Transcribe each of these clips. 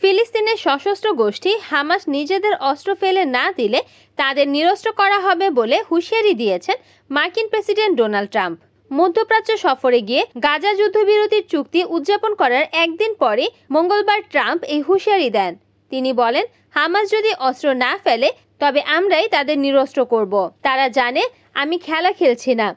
ফিলিস্তিনের সশস্ত্র গোষ্ঠী হামাস নিজেদের অস্ত্র ফেলে না দিলে তাদের নিরস্ত্র করা হবে বলে হুঁশিয়ারি দিয়েছেন মার্কিন প্রেসিডেন্ট ডোনাল্ড ট্রাম্প। মধ্যপ্রাচ্য সফরে গিয়ে গাজা যুদ্ধবিরতির চুক্তি উদযাপন করার একদিন পরে মঙ্গলবার ট্রাম্প এই হুঁশিয়ারি দেন। তিনি বলেন, হামাস যদি অস্ত্র না ফেলে তবে আমরাই তাদের নিরস্ত্র করব। তারা জানে আমি খেলা খেলছি না,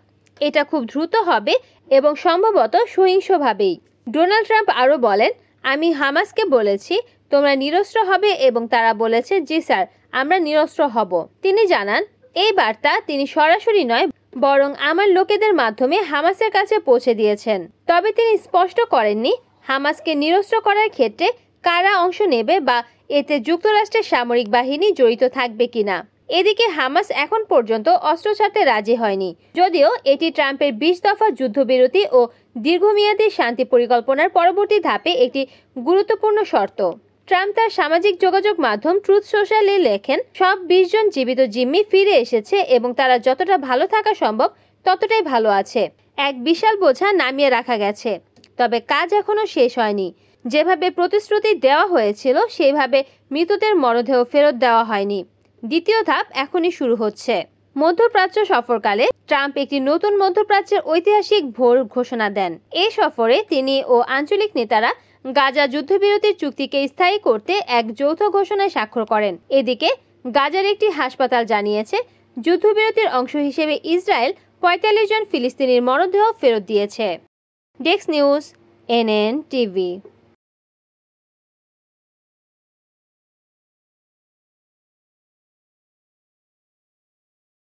এটা খুব দ্রুত হবে এবং সম্ভবত সহিংসভাবেই। ডোনাল্ড ট্রাম্প আরও বলেন, আমি হামাসকে বলেছি তোমরা নিরস্ত্র হবে এবং তারা বলেছে জি স্যার, আমরা নিরস্ত্র হব। তিনি জানান, এই বার্তা তিনি সরাসরি নয় বরং আমার লোকেদের মাধ্যমে হামাসের কাছে পৌঁছে দিয়েছেন। তবে তিনি স্পষ্ট করেননি হামাসকে নিরস্ত্র করার ক্ষেত্রে কারা অংশ নেবে বা এতে যুক্তরাষ্ট্রের সামরিক বাহিনী জড়িত থাকবে কিনা। এদিকে হামাস এখন পর্যন্ত অস্ত্র ছাড়তে রাজি হয়নি, যদিও এটি ট্রাম্পের 20 দফা যুদ্ধবিরতি ও দীর্ঘমেয়াদী শান্তি পরিকল্পনার পরবর্তী ধাপে একটি গুরুত্বপূর্ণ শর্ত। ট্রাম্প তার সামাজিক যোগাযোগ মাধ্যম ট্রুথ সোশ্যালে লেখেন, সব 20 জন জীবিত জিম্মি ফিরে এসেছে এবং তারা যতটা ভালো থাকা সম্ভব ততটাই ভালো আছে। এক বিশাল বোঝা নামিয়ে রাখা গেছে, তবে কাজ এখনো শেষ হয়নি। যেভাবে প্রতিশ্রুতি দেওয়া হয়েছিল সেইভাবে মৃতদের মরদেহ ফেরত দেওয়া হয়নি। দ্বিতীয় ধাপ এখনই শুরু হচ্ছে। মধ্যপ্রাচ্য সফরকালে ট্রাম্প একটি নতুন মধ্যপ্রাচ্যের ঐতিহাসিক ভোর ঘোষণা দেন। এই সফরে তিনি ও আঞ্চলিক নেতারা গাজা যুদ্ধবিরতির চুক্তিকে স্থায়ী করতে এক যৌথ ঘোষণায় স্বাক্ষর করেন। এদিকে গাজার একটি হাসপাতাল জানিয়েছে, যুদ্ধবিরতির অংশ হিসেবে ইসরায়েল 45 জন ফিলিস্তিনির মরদেহ ফেরত দিয়েছে। Desk news, NN TV.